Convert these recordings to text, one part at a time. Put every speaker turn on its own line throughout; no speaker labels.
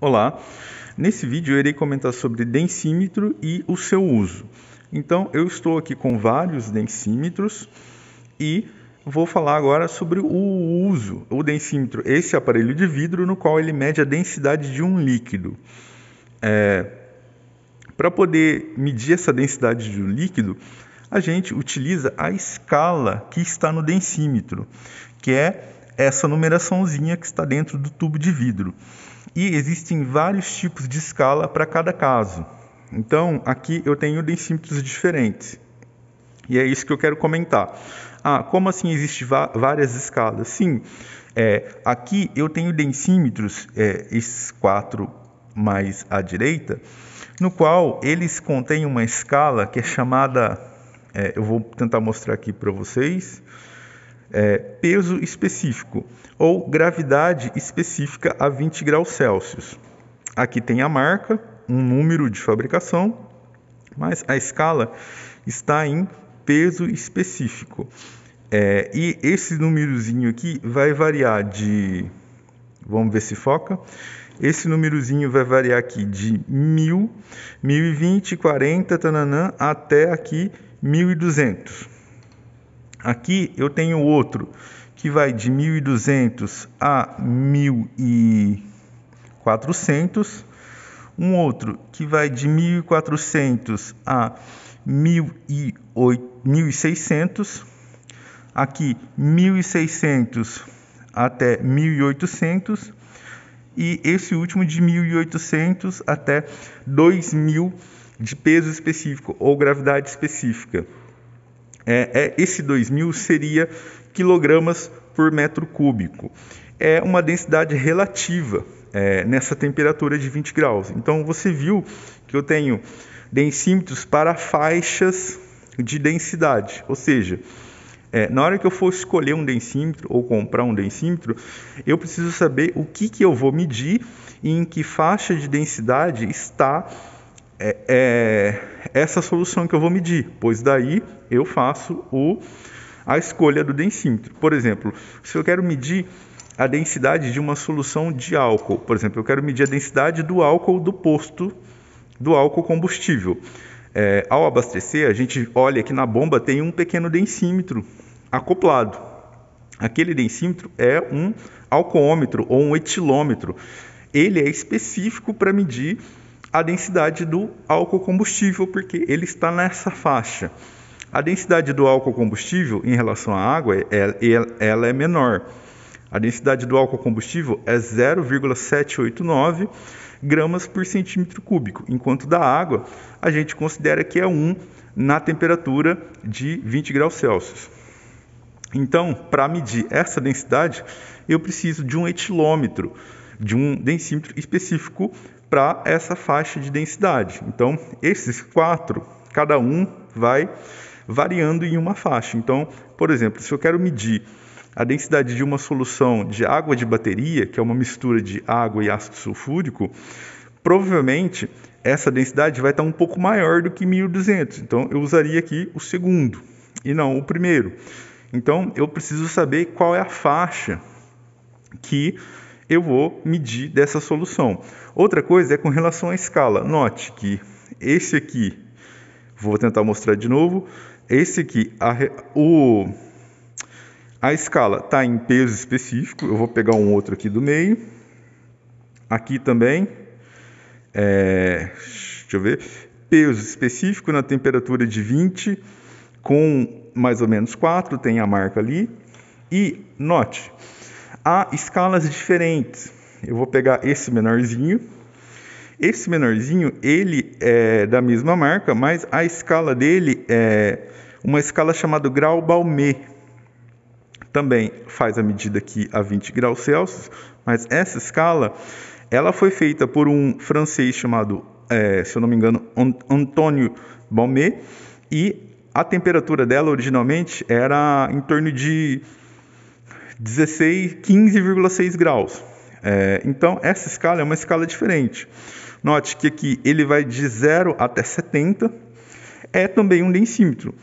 Olá, nesse vídeo eu irei comentar sobre densímetro e o seu uso. Então eu estou aqui com vários densímetros e vou falar agora sobre o uso. O densímetro, esse aparelho de vidro no qual ele mede a densidade de um líquido. Para poder medir essa densidade de um líquido, a gente utiliza a escala que está no densímetro, que é essa numeraçãozinha que está dentro do tubo de vidro. E existem vários tipos de escala para cada caso. Então, aqui eu tenho densímetros diferentes. E é isso que eu quero comentar. Como assim existem várias escalas? Sim, aqui eu tenho densímetros, esses 4 mais à direita, no qual eles contêm uma escala que é chamada, eu vou tentar mostrar aqui para vocês, peso específico ou gravidade específica a 20 graus Celsius. Aqui tem a marca, um número de fabricação, mas a escala está em peso específico. E esse númerozinho aqui vai variar de, vamos ver se foca, esse númerozinho vai variar aqui de 1000, 1020, 40, tananã, até aqui 1200. Aqui eu tenho outro que vai de 1200 a 1400, um outro que vai de 1400 a 1600, aqui 1600 até 1800 e esse último de 1800 até 2000 de peso específico ou gravidade específica. Esse 2000 seria quilogramas por metro cúbico. É uma densidade relativa nessa temperatura de 20 graus. Então você viu que eu tenho densímetros para faixas de densidade, ou seja, na hora que eu for escolher um densímetro ou comprar um densímetro, eu preciso saber o que eu vou medir e em que faixa de densidade está essa solução que eu vou medir, pois daí eu faço a escolha do densímetro. Por exemplo, se eu quero medir a densidade de uma solução de álcool, por exemplo, eu quero medir a densidade do álcool do posto do álcool combustível. Ao abastecer, a gente olha aqui na bomba, tem um pequeno densímetro acoplado. Aquele densímetro é um alcoômetro ou um etilômetro. Ele é específico para medir a densidade do álcool combustível, porque ele está nessa faixa. A densidade do álcool combustível em relação à água, ela é menor. A densidade do álcool combustível é 0,789 gramas por centímetro cúbico, enquanto da água a gente considera que é 1 na temperatura de 20 graus Celsius. Então, para medir essa densidade, eu preciso de um etilômetro, de um densímetro específico para essa faixa de densidade. Então, esses 4, cada um vai variando em uma faixa. Então, por exemplo, se eu quero medir a densidade de uma solução de água de bateria, que é uma mistura de água e ácido sulfúrico, provavelmente essa densidade vai estar um pouco maior do que 1200. Então, eu usaria aqui o segundo e não o primeiro. Então, eu preciso saber qual é a faixa que eu vou medir dessa solução. Outra coisa é com relação à escala. Note que esse aqui, vou tentar mostrar de novo, esse aqui, a escala está em peso específico. Eu vou pegar um outro aqui do meio. Aqui também, deixa eu ver, peso específico na temperatura de 20, com mais ou menos 4, tem a marca ali. E note, há escalas diferentes. Eu vou pegar esse menorzinho. Esse menorzinho, ele é da mesma marca, mas a escala dele é uma escala chamada grau Balmer. Também faz a medida aqui a 20 graus Celsius, mas essa escala, ela foi feita por um francês chamado, se eu não me engano, Antoine Balmer, e a temperatura dela originalmente era em torno de 15,6 graus. Então, essa escala é uma escala diferente. Note que aqui ele vai de 0 até 70, é também um densímetro.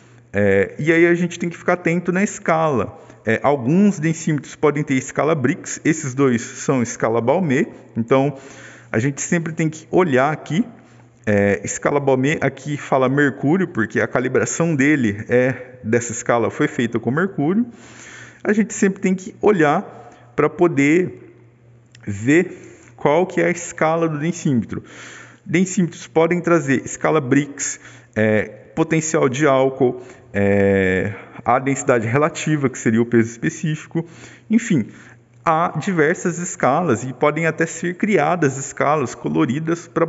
E aí a gente tem que ficar atento na escala. Alguns densímetros podem ter escala Brix, esses dois são escala Balmer. Então, a gente sempre tem que olhar aqui, escala Balmer, aqui fala mercúrio, porque a calibração dele dessa escala foi feita com mercúrio. A gente sempre tem que olhar para poder ver qual que é a escala do densímetro. Densímetros podem trazer escala Brix, potencial de álcool, a densidade relativa, que seria o peso específico, enfim, há diversas escalas e podem até ser criadas escalas coloridas para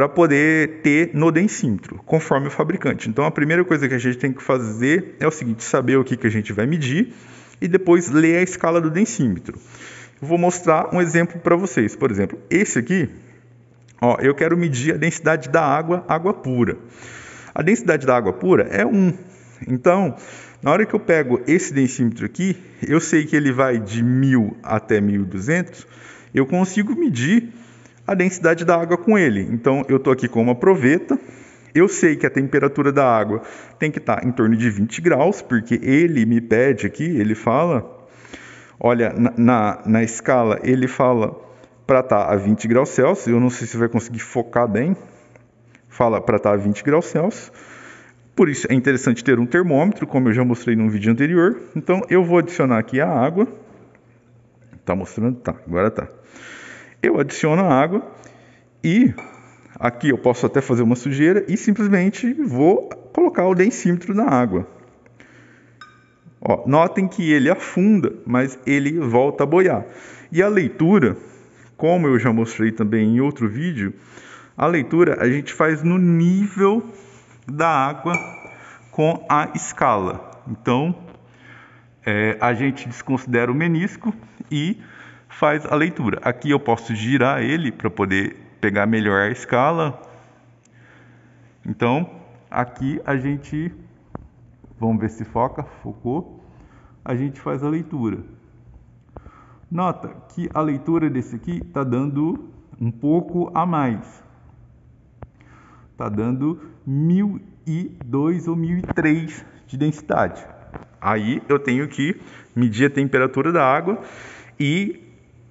poder ter no densímetro, conforme o fabricante. Então, a primeira coisa que a gente tem que fazer é o seguinte: saber o que a gente vai medir e depois ler a escala do densímetro. Eu vou mostrar um exemplo para vocês. Por exemplo, esse aqui, eu quero medir a densidade da água pura. A densidade da água pura é 1. Então, na hora que eu pego esse densímetro aqui, eu sei que ele vai de 1000 até 1200, eu consigo medir a densidade da água com ele. Então, eu estou aqui com uma proveta, eu sei que a temperatura da água tem que estar em torno de 20 graus, porque ele me pede aqui, ele fala, olha, na escala, ele fala para estar a 20 graus Celsius, eu não sei se vai conseguir focar bem, fala para estar a 20 graus Celsius. Por isso é interessante ter um termômetro, como eu já mostrei num vídeo anterior. Então eu vou adicionar aqui a água. Tá mostrando? Tá, agora tá. Eu adiciono a água e aqui eu posso até fazer uma sujeira e simplesmente vou colocar o densímetro na água. Notem que ele afunda, mas ele volta a boiar. E a leitura, como eu já mostrei também em outro vídeo, a leitura a gente faz no nível da água com a escala. Então, a gente desconsidera o menisco e faz a leitura. Aqui eu posso girar ele para poder pegar melhor a escala. Então, aqui a gente, vamos ver se foca, focou, a gente faz a leitura. Nota que a leitura desse aqui está dando um pouco a mais. Está dando 1002 ou 1003 de densidade. Aí eu tenho que medir a temperatura da água e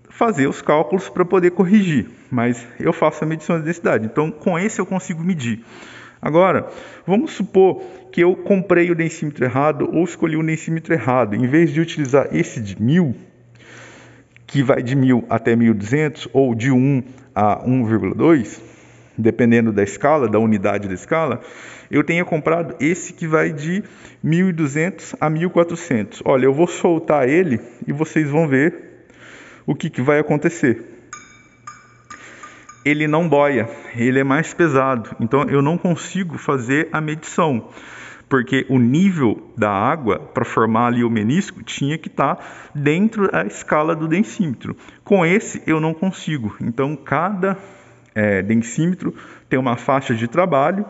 fazer os cálculos para poder corrigir. Mas eu faço a medição de densidade. Então, com esse eu consigo medir. Agora, vamos supor que eu comprei o densímetro errado ou escolhi o densímetro errado. Em vez de utilizar esse de 1000, que vai de 1000 até 1200, ou de 1 a 1,2, dependendo da escala, da unidade da escala, eu tenho comprado esse que vai de 1200 a 1400. Olha, eu vou soltar ele e vocês vão ver o que vai acontecer. Ele não boia, ele é mais pesado, então eu não consigo fazer a medição, porque o nível da água para formar ali o menisco tinha que estar dentro da escala do densímetro. Com esse eu não consigo, então cada densímetro tem uma faixa de trabalho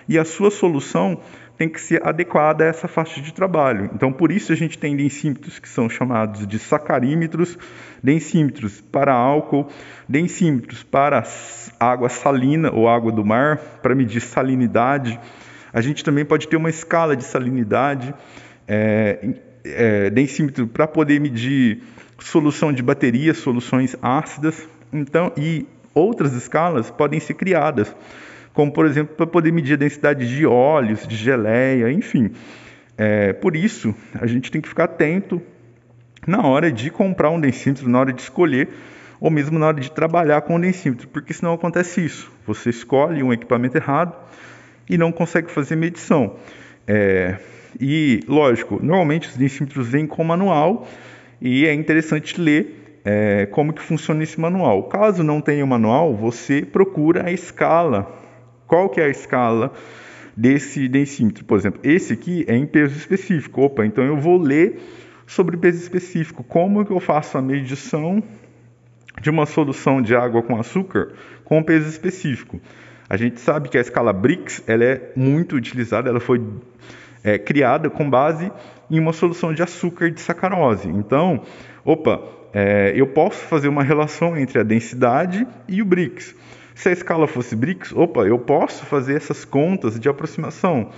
e a sua solução tem que ser adequada a essa faixa de trabalho. Então, por isso a gente tem densímetros que são chamados de sacarímetros, densímetros para álcool, densímetros para água salina ou água do mar, para medir salinidade. A gente também pode ter uma escala de salinidade, densímetro para poder medir solução de baterias, soluções ácidas. Então, e outras escalas podem ser criadas, como por exemplo para poder medir a densidade de óleos, de geleia, enfim. Por isso, a gente tem que ficar atento na hora de comprar um densímetro, na hora de escolher, ou mesmo na hora de trabalhar com o densímetro, porque senão acontece isso. Você escolhe um equipamento errado e não consegue fazer medição. E, lógico, normalmente os densímetros vêm com manual e é interessante ler como que funciona esse manual. Caso não tenha o manual, você procura a escala. Qual que é a escala desse densímetro? Por exemplo, esse aqui é em peso específico. Opa, então eu vou ler sobre peso específico. Como que eu faço a medição de uma solução de água com açúcar com peso específico? A gente sabe que a escala Brix ela é muito utilizada, ela foi criada com base em uma solução de açúcar de sacarose. Então, eu posso fazer uma relação entre a densidade e o Brix. Se a escala fosse Brix, eu posso fazer essas contas de aproximação.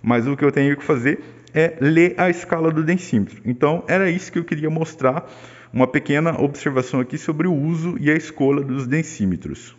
Mas o que eu tenho que fazer é ler a escala do densímetro. Então, era isso que eu queria mostrar uma pequena observação aqui sobre o uso e a escolha dos densímetros.